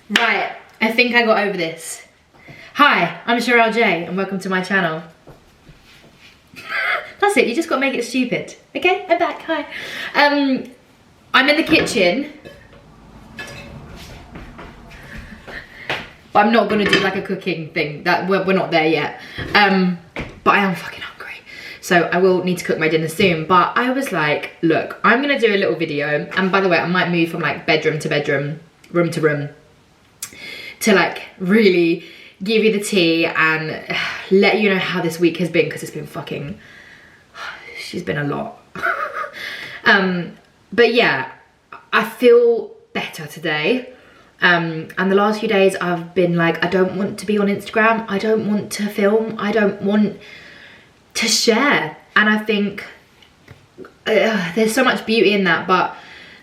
Right, I think I got over this. Hi, I'm Sherelle J and welcome to my channel. That's it, you just gotta make it stupid. Okay, I'm back, hi. I'm in the kitchen. But I'm not gonna do like a cooking thing, that we're not there yet. But I am fucking hungry. So I will need to cook my dinner soon. But I was like, look, I'm gonna do a little video. And by the way, I might move from like bedroom to bedroom, room to room, to like really give you the tea and let you know how this week has been, because it's been fucking, she's been a lot. But yeah, I feel better today. And the last few days I've been like, I don't want to be on Instagram, I don't want to film, I don't want to share. And I think there's so much beauty in that, but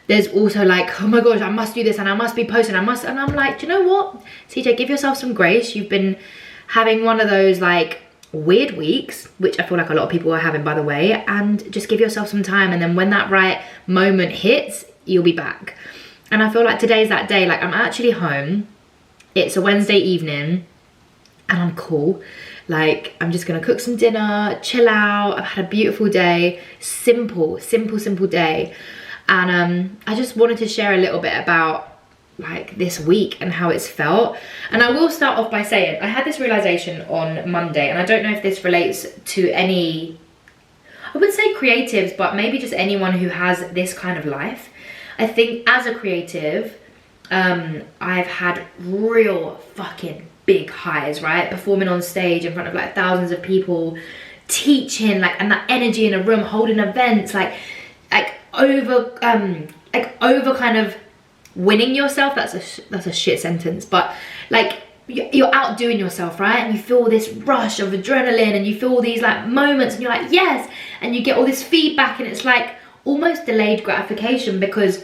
there's also like, oh my gosh, I must do this and I must be posting, and I'm like, do you know what, CJ, give yourself some grace. You've been having one of those like weird weeks, which I feel like a lot of people are having, by the way, and just give yourself some time, and then when that right moment hits, you'll be back. And I feel like today's that day. Like, I'm actually home, it's a Wednesday evening, and I'm cool. Like, I'm just gonna cook some dinner, chill out. I've had a beautiful day, simple day. And I just wanted to share a little bit about like this week and how it's felt. And I will start off by saying I had this realization on Monday, and I don't know if this relates to any, I would say creatives, but maybe just anyone who has this kind of life. I think as a creative, I've had real fucking big highs, right? Performing on stage in front of like thousands of people, teaching, like, and that energy in a room, holding events, like over kind of winning yourself. That's a shit sentence, but like you're outdoing yourself, right? And you feel this rush of adrenaline, and you feel these like moments, and you're like, yes, and you get all this feedback, and it's like almost delayed gratification, because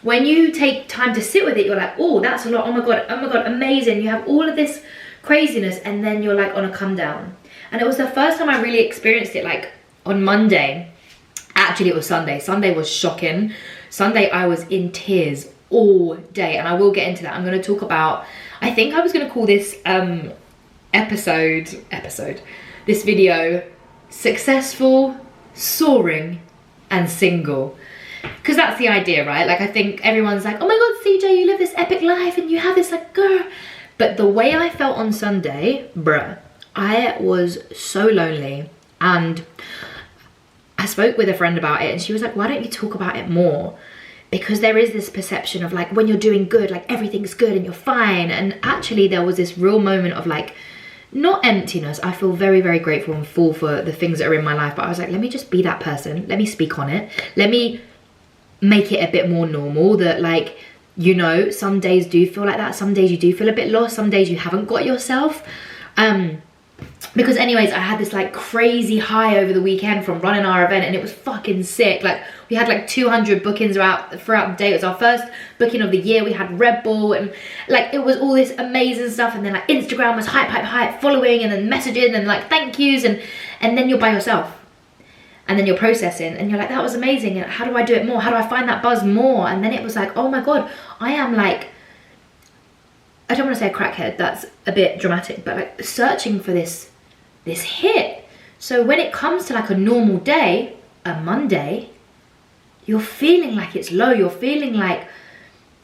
when you take time to sit with it, you're like, oh, that's a lot, oh my god, amazing. You have all of this craziness, and then you're like on a come down. And it was the first time I really experienced it, like on Monday. Actually, it was Sunday. Sunday was shocking. Sunday, I was in tears all day, and I will get into that. I'm going to talk about, I think I was going to call this this video, Successful, Soaring, and Single. Because that's the idea, right? Like, I think everyone's like, oh my god, CJ, you live this epic life, and you have this like, girl. But the way I felt on Sunday, bruh, I was so lonely. And I spoke with a friend about it, and she was like, why don't you talk about it more? Because there is this perception of like, when you're doing good, like everything's good and you're fine. And actually there was this real moment of like, not emptiness. I feel very, very grateful and full for the things that are in my life. But I was like, let me just be that person. Let me speak on it. Let me make it a bit more normal, that like, you know, some days do feel like that. Some days you do feel a bit lost. Some days you haven't got yourself. Because anyways, I had this like crazy high over the weekend from running our event, and it was fucking sick. Like, we had like 200 bookings throughout the day. It was our first booking of the year. We had Red Bull, and like, it was all this amazing stuff. And then like Instagram was hype, following, and then messaging, and like thank yous, and then you're by yourself, and then you're processing, and you're like, that was amazing, and how do I do it more? How do I find that buzz more? And then it was like, oh my god, I am like, I don't want to say a crackhead, that's a bit dramatic, but like searching for this hit. So when it comes to like a normal day, a Monday, you're feeling like it's low, you're feeling like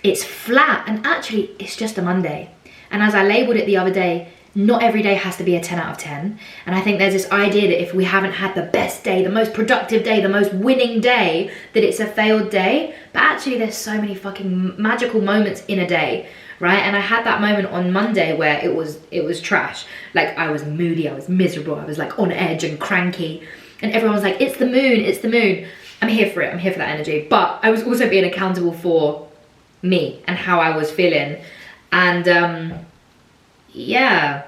it's flat, and actually it's just a Monday. And as I labeled it the other day, not every day has to be a 10 out of 10. And I think there's this idea that if we haven't had the best day, the most productive day, the most winning day, that it's a failed day. But actually there's so many fucking magical moments in a day, right? And I had that moment on Monday where it was trash. Like, I was moody, I was miserable, I was like on edge and cranky, and everyone was like, it's the moon, it's the moon. I'm here for it, I'm here for that energy. But I was also being accountable for me and how I was feeling. And yeah,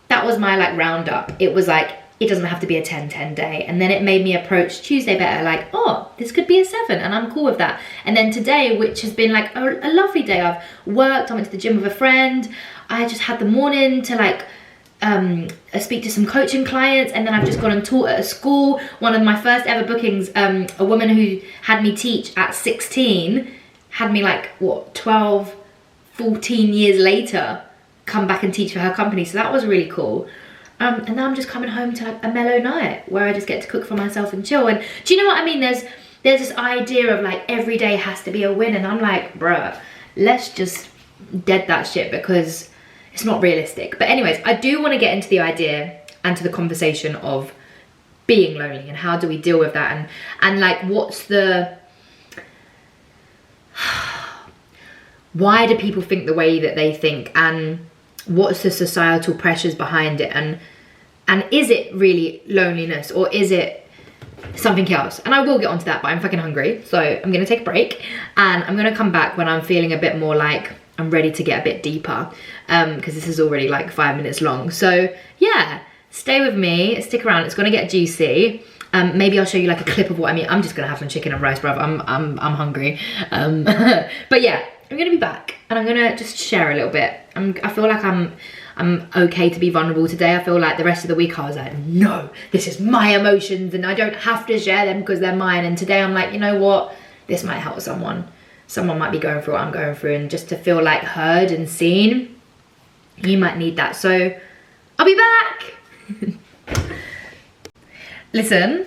that was my like roundup. It was like, it doesn't have to be a 10-10 day. And then it made me approach Tuesday better, like, oh, this could be a 7, and I'm cool with that. And then today, which has been like a lovely day, I've worked, I went to the gym with a friend, I just had the morning to like speak to some coaching clients, and then I've just gone and taught at a school. One of my first ever bookings, a woman who had me teach at 16 had me like, what, 12, 14 years later come back and teach for her company, so that was really cool. And now I'm just coming home to like a mellow night where I just get to cook for myself and chill. And do you know what I mean? There's this idea of like every day has to be a win, and I'm like, bruh, let's just dead that shit, because it's not realistic. But anyways, I do want to get into the idea and to the conversation of being lonely and how do we deal with that, and like what's the why do people think the way that they think, and what's the societal pressures behind it, and is it really loneliness or is it something else? And I will get onto that, but I'm fucking hungry, so I'm gonna take a break and I'm gonna come back when I'm feeling a bit more like I'm ready to get a bit deeper, because this is already like 5 minutes long. So yeah, stay with me, stick around, it's gonna get juicy. Maybe I'll show you like a clip of what I mean. I'm just gonna have some chicken and rice, bruv. I'm hungry. But yeah, I'm gonna be back and I'm gonna just share a little bit. I feel like I'm okay to be vulnerable today. I feel like the rest of the week I was like, no, this is my emotions and I don't have to share them because they're mine. And today I'm like, you know what? This might help someone. Someone might be going through what I'm going through, and just to feel like heard and seen, you might need that. So I'll be back. Listen,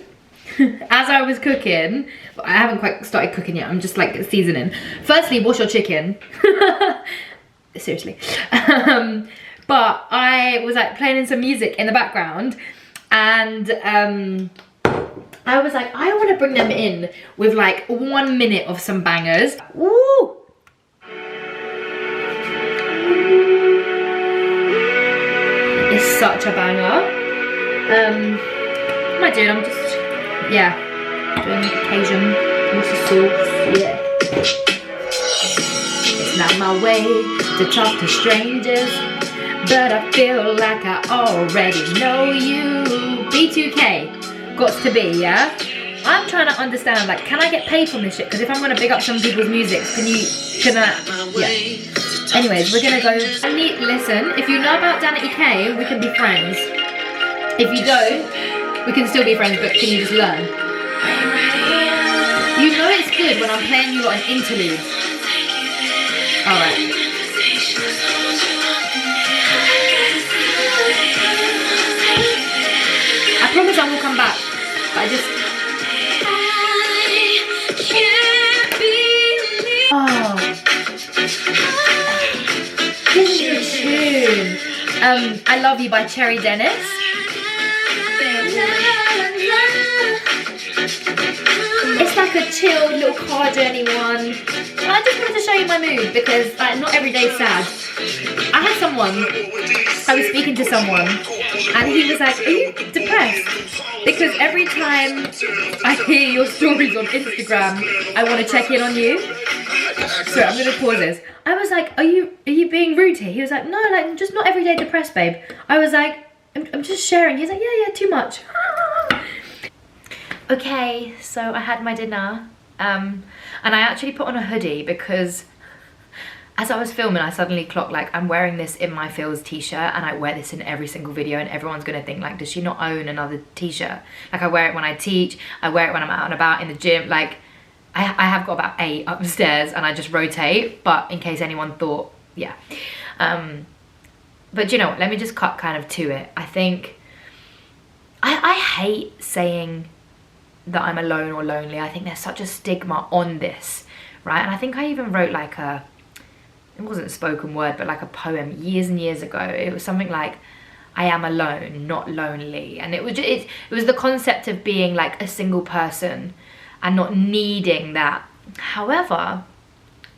as I was cooking, I haven't quite started cooking yet, I'm just like seasoning. Firstly, wash your chicken. Seriously. But I was like playing some music in the background, and I was like, I want to bring them in with like 1 minute of some bangers. Woo! It's such a banger. What am I doing? I'm just, yeah, doing Cajun water sauce, yeah. It's not my way to talk to strangers, but I feel like I already know you. B2K, got to be, yeah? I'm trying to understand, like, can I get paid from this shit? Because if I'm gonna big up some people's music, yeah. Anyways, we're gonna go, listen, if you know about Danity K, we can be friends. If you don't, we can still be friends, but can you just learn? You know it's good when I'm playing you an interlude. Alright. I promise I will come back, but I just... Oh. This is a tune. I Love You by Cherry Dennis. It's like a chill little car journey one. I just wanted to show you my mood because like not every day's sad. I was speaking to someone and he was like, are you depressed? Because every time I hear your stories on Instagram, I want to check in on you. So I'm gonna pause this. I was like, are you being rude here? He was like, no, like just not every day depressed, babe. I was like, I'm just sharing. He's like, yeah, too much. Okay, so I had my dinner, and I actually put on a hoodie because as I was filming, I suddenly clocked like I'm wearing this In My Feels t-shirt, and I wear this in every single video, and everyone's gonna think like, does she not own another t-shirt? Like I wear it when I teach, I wear it when I'm out and about in the gym, like I have got about 8 upstairs and I just rotate, but in case anyone thought, yeah. But you know what, let me just cut kind of to it. I think, I hate saying that I'm alone or lonely. I think there's such a stigma on this, right? And I think I even wrote like it wasn't a spoken word, but like a poem years and years ago. It was something like, I am alone, not lonely. And it was the concept of being like a single person and not needing that. However,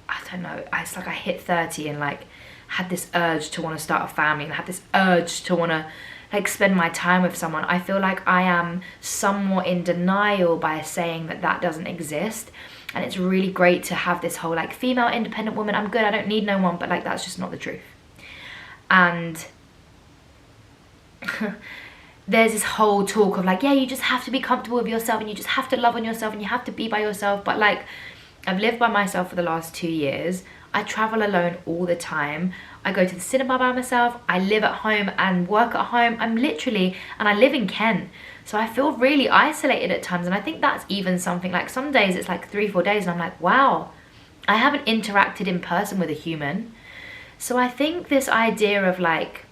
I don't know, it's like I hit 30 and like had this urge to want to start a family and had this urge to want to like spend my time with someone. I feel like I am somewhat in denial by saying that that doesn't exist. And it's really great to have this whole like female independent woman, I'm good, I don't need no one, but like that's just not the truth. And there's this whole talk of like, yeah, you just have to be comfortable with yourself and you just have to love on yourself and you have to be by yourself. But like, I've lived by myself for the last 2 years. I travel alone all the time. I go to the cinema by myself. I live at home and work at home. I'm literally, and I live in Kent. So I feel really isolated at times. And I think that's even something like some days it's like 3-4 days and I'm like, wow, I haven't interacted in person with a human. So I think this idea of like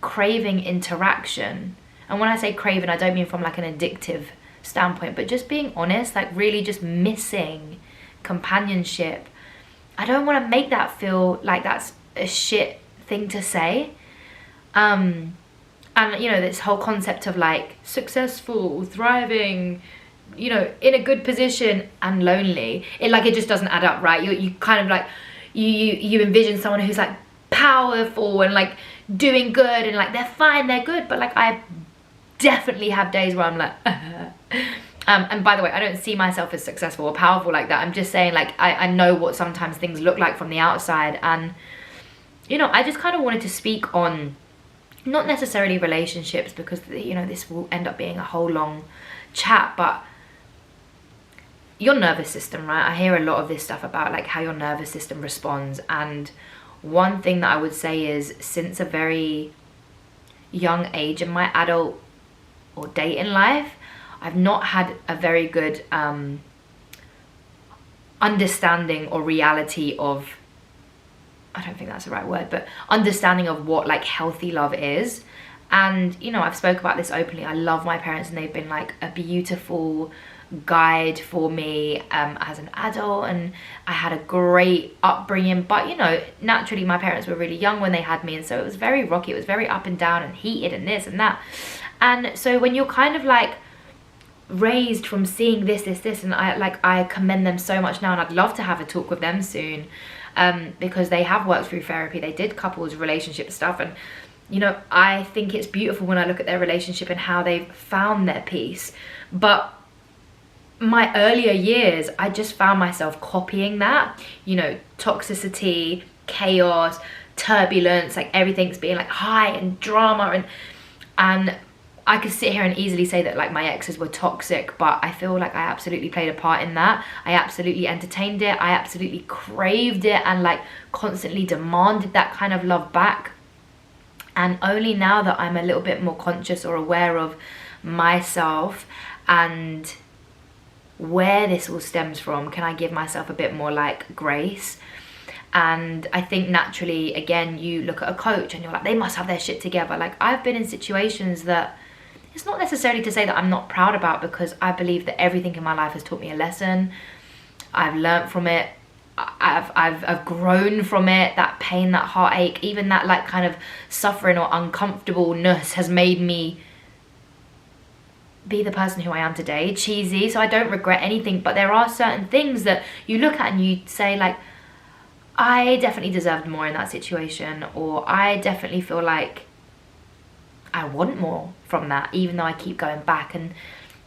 craving interaction, and when I say craving, I don't mean from like an addictive standpoint, but just being honest, like really just missing companionship. I don't want to make that feel like that's a shit thing to say. And you know, this whole concept of like successful, thriving, you know, in a good position and lonely, it just doesn't add up, right? You kind of like you envision someone who's like powerful and like doing good and like they're fine, they're good, but like I definitely have days where I'm like and by the way, I don't see myself as successful or powerful like that. I'm just saying, like, I know what sometimes things look like from the outside. And you know, I just kind of wanted to speak on not necessarily relationships, because you know, this will end up being a whole long chat, but your nervous system, right? I hear a lot of this stuff about like how your nervous system responds, and one thing that I would say is, since a very young age in my adult or dating life, I've not had a very good understanding or reality of, I don't think that's the right word, but understanding of what like healthy love is. And you know, I've spoke about this openly. I love my parents, and they've been like a beautiful guide for me as an adult, and I had a great upbringing. But you know, naturally my parents were really young when they had me, and so it was very rocky, it was very up and down and heated and this and that. And so when you're kind of like raised from seeing this, and I commend them so much now, and I'd love to have a talk with them soon, because they have worked through therapy, they did couples relationship stuff, and you know, I think it's beautiful when I look at their relationship and how they've found their peace. But my earlier years, I just found myself copying that, you know, toxicity, chaos, turbulence, like everything's being like high and drama, and I could sit here and easily say that like my exes were toxic, but I feel like I absolutely played a part in that. I absolutely entertained it, I absolutely craved it, and like constantly demanded that kind of love back. And only now that I'm a little bit more conscious or aware of myself and where this all stems from, can I give myself a bit more like grace. And I think naturally, again, you look at a coach and you're like, they must have their shit together. Like, I've been in situations that it's not necessarily to say that I'm not proud about, because I believe that everything in my life has taught me a lesson. I've learned from it. I've grown from it. That pain, that heartache, even that like kind of suffering or uncomfortableness has made me be the person who I am today. Cheesy, so I don't regret anything, but there are certain things that you look at and you say like, I definitely deserved more in that situation, or I definitely feel like I want more from that, even though I keep going back. And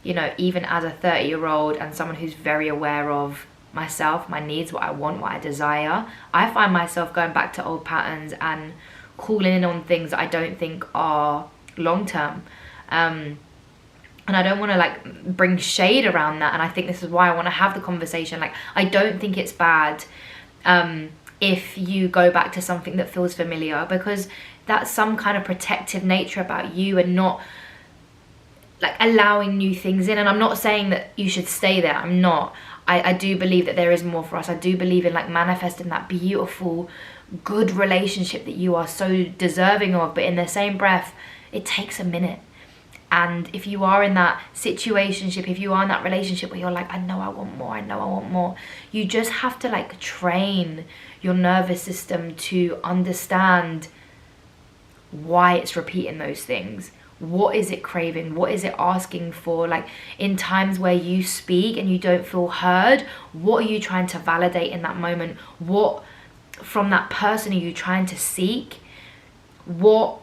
you know, even as a 30-year-old and someone who's very aware of myself, my needs, what I want, what I desire, I find myself going back to old patterns and calling in on things that I don't think are long-term. And I don't want to like bring shade around that, and I think this is why I want to have the conversation. Like, I don't think it's bad if you go back to something that feels familiar, because that's some kind of protective nature about you, and not like allowing new things in. And I'm not saying that you should stay there, I'm not. I do believe that there is more for us. I do believe in like manifesting that beautiful, good relationship that you are so deserving of, but in the same breath, it takes a minute. And if you are in that situationship, if you are in that relationship where you're like, I know I want more, I know I want more, you just have to like train your nervous system to understand why it's repeating those things. What is it craving? What is it asking for? Like, in times where you speak and you don't feel heard, what are you trying to validate in that moment? What from that person are you trying to seek? What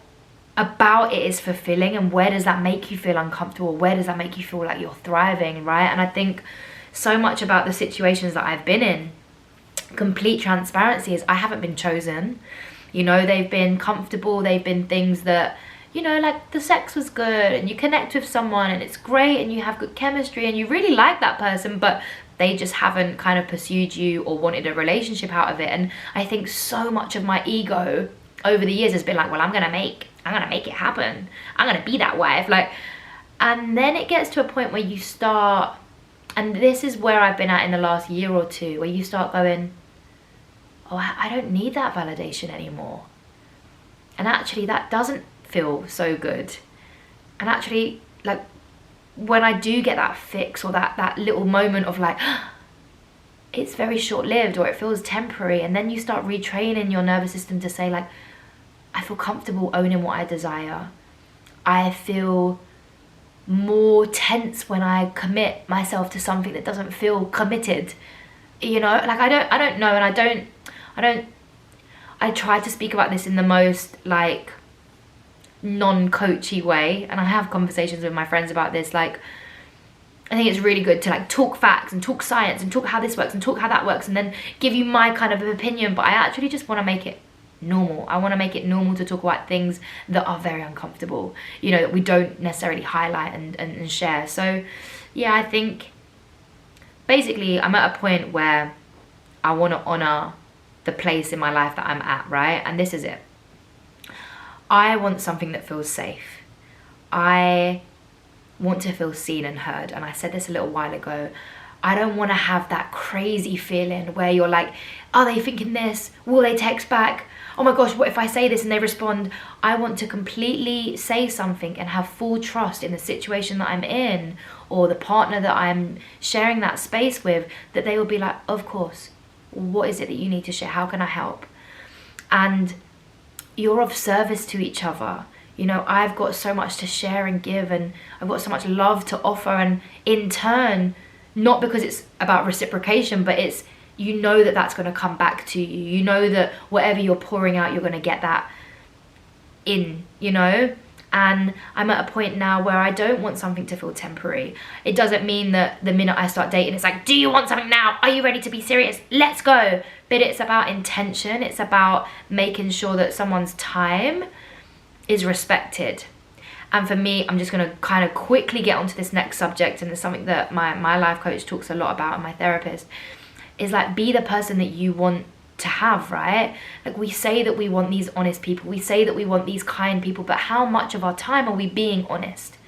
about it is fulfilling, and where does that make you feel uncomfortable? Where does that make you feel like you're thriving, right? And I think so much about the situations that I've been in, complete transparency, is I haven't been chosen. You know, they've been comfortable, they've been things that, you know, like the sex was good and you connect with someone and it's great and you have good chemistry and you really like that person, but they just haven't kind of pursued you or wanted a relationship out of it. And I think so much of my ego over the years has been like, well, I'm gonna make it happen, I'm gonna be that wife, like. And then it gets to a point where you start, and this is where I've been at in the last year or two, where you start going, oh, I don't need that validation anymore. And actually that doesn't feel so good. And actually, like, when I do get that fix or that little moment of like, it's very short-lived or it feels temporary, and then you start retraining your nervous system to say like, I feel comfortable owning what I desire. I feel more tense when I commit myself to something that doesn't feel committed. You know, like I don't know, and I try to speak about this in the most like non-coachy way, and I have conversations with my friends about this. Like, I think it's really good to like talk facts and talk science and talk how this works and talk how that works, and then give you my kind of opinion, but I actually just want to make it normal. I want to make it normal to talk about things that are very uncomfortable, you know, that we don't necessarily highlight and share. So yeah, I think basically I'm at a point where I want to honor the place in my life that I'm at, right? And this is it. I want something that feels safe. I want to feel seen and heard. And I said this a little while ago. I don't want to have that crazy feeling where you're like, are they thinking this? Will they text back? Oh my gosh, what if I say this and they respond? I want to completely say something and have full trust in the situation that I'm in, or the partner that I'm sharing that space with, that they will be like, of course, what is it that you need to share? How can I help? And you're of service to each other. You know, I've got so much to share and give, and I've got so much love to offer, and in turn, not because it's about reciprocation, but it's, you know, that that's going to come back to you. You know that whatever you're pouring out, you're going to get that in, you know? And I'm at a point now where I don't want something to feel temporary. It doesn't mean that the minute I start dating, it's like, do you want something now? Are you ready to be serious? Let's go. But it's about intention. It's about making sure that someone's time is respected. And for me, I'm just going to kind of quickly get onto this next subject, and it's something that my life coach talks a lot about, and my therapist, is like, be the person that you want to have, right? Like, we say that we want these honest people, we say that we want these kind people, but how much of our time are we being honest?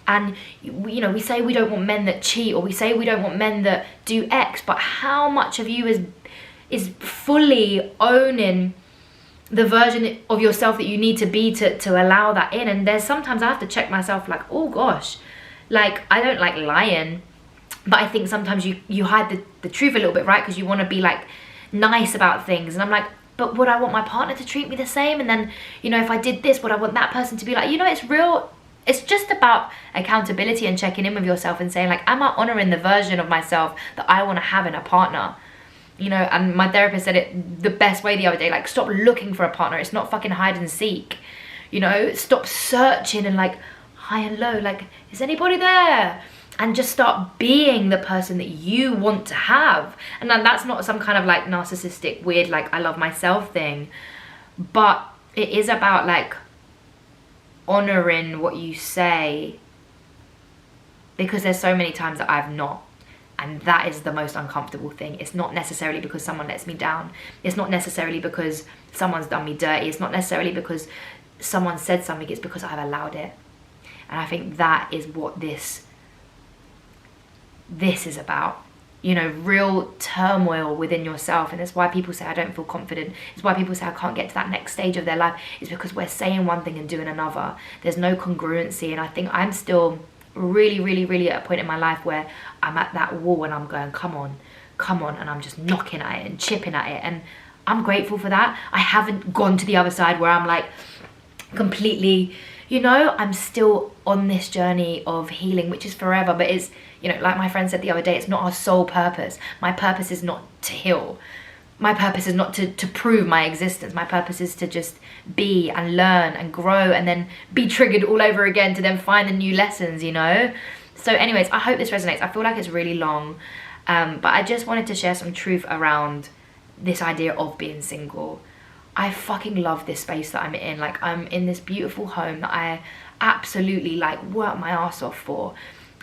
And you know, we say we don't want men that cheat, or we say we don't want men that do X, but how much of you is fully owning the version of yourself that you need to be to allow that in? And there's sometimes I have to check myself, like, oh gosh, like, I don't like lying, but I think sometimes you hide the truth a little bit, right? Because you want to be like nice about things. And I'm like, but would I want my partner to treat me the same? And then, you know, if I did this, would I want that person to be like, you know, it's real. It's just about accountability and checking in with yourself and saying like, am I honoring the version of myself that I want to have in a partner? You know, and my therapist said it the best way the other day, like, stop looking for a partner. It's not fucking hide and seek. You know, stop searching and like high and low, like, is anybody there? And just start being the person that you want to have. And then that's not some kind of like narcissistic, weird, like, I love myself thing. But it is about like honoring what you say, because there's so many times that I've not. And that is the most uncomfortable thing. It's not necessarily because someone lets me down. It's not necessarily because someone's done me dirty. It's not necessarily because someone said something. It's because I've allowed it. And I think that is what this is about. You know, real turmoil within yourself. And that's why people say I don't feel confident. It's why people say I can't get to that next stage of their life. It's because we're saying one thing and doing another. There's no congruency. And I think I'm still really at a point in my life where I'm at that wall and I'm going, come on, and I'm just knocking at it and chipping at it, and I'm grateful for that. I haven't gone to the other side where I'm like completely, you know, I'm still on this journey of healing, which is forever. But it's, you know, like my friend said the other day, it's not our sole purpose. My purpose is not to heal. My purpose is not to prove my existence. My purpose is to just be and learn and grow, and then be triggered all over again to then find the new lessons, you know? So anyways, I hope this resonates. I feel like it's really long, but I just wanted to share some truth around this idea of being single. I fucking love this space that I'm in. Like, I'm in this beautiful home that I absolutely like work my ass off for.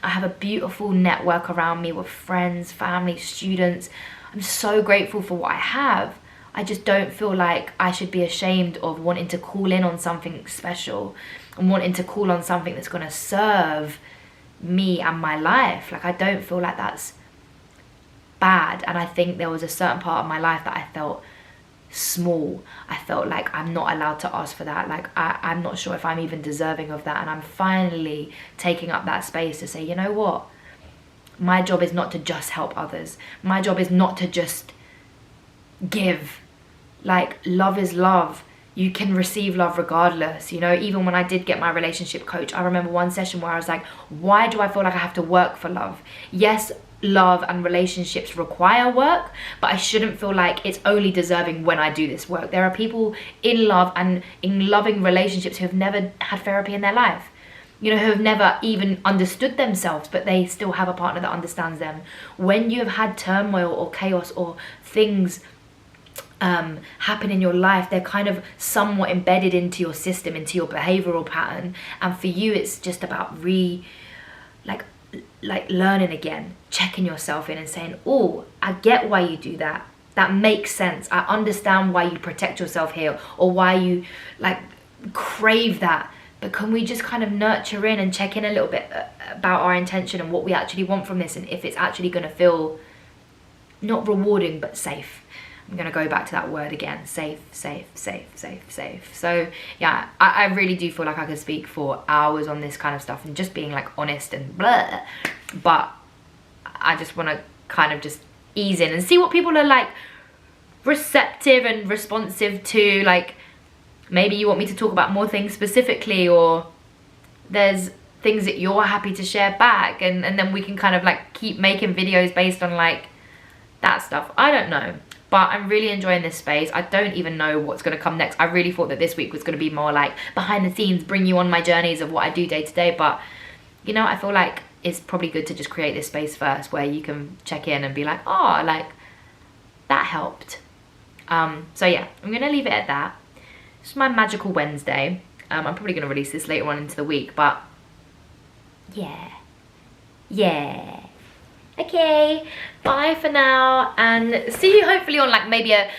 I have a beautiful network around me with friends, family, students. I'm so grateful for what I have. I just don't feel like I should be ashamed of wanting to call in on something special and wanting to call on something that's going to serve me and my life. Like, I don't feel like that's bad. And I think there was a certain part of my life that I felt small. I felt like I'm not allowed to ask for that. Like I'm not sure if I'm even deserving of that. And I'm finally taking up that space to say, you know what? My job is not to just help others. My job is not to just give. Like, love is love. You can receive love regardless. You know, even when I did get my relationship coach, I remember one session where I was like, why do I feel like I have to work for love? Yes, love and relationships require work, but I shouldn't feel like it's only deserving when I do this work. There are people in love and in loving relationships who have never had therapy in their life. You know, who have never even understood themselves, but they still have a partner that understands them. When you have had turmoil or chaos or things happen in your life, they're kind of somewhat embedded into your system, into your behavioral pattern. And for you, it's just about like learning again, checking yourself in and saying, oh, I get why you do that. That makes sense. I understand why you protect yourself here, or why you like crave that. But can we just kind of nurture in and check in a little bit about our intention and what we actually want from this, and if it's actually going to feel not rewarding but safe. I'm going to go back to that word again. Safe, safe, safe, safe, safe. So yeah, I really do feel like I could speak for hours on this kind of stuff and just being like honest and blah. But I just want to kind of just ease in and see what people are like receptive and responsive to. Like, maybe you want me to talk about more things specifically, or there's things that you're happy to share back, and then we can kind of like keep making videos based on like that stuff. I don't know. But I'm really enjoying this space. I don't even know what's going to come next. I really thought that this week was going to be more like behind the scenes, bring you on my journeys of what I do day to day. But, you know, I feel like it's probably good to just create this space first where you can check in and be like, oh, like, that helped. So, yeah, I'm going to leave it at that. It's my magical Wednesday. I'm probably going to release this later on into the week. But, yeah. Yeah. Okay, bye for now, and see you hopefully on like maybe a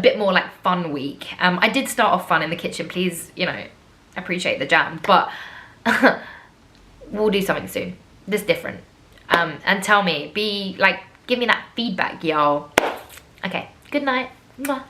bit more like fun week. I did start off fun in the kitchen, please, you know, appreciate the jam, but we'll do something soon that's different. And tell me, give me that feedback, y'all. Okay, good night. Mwah.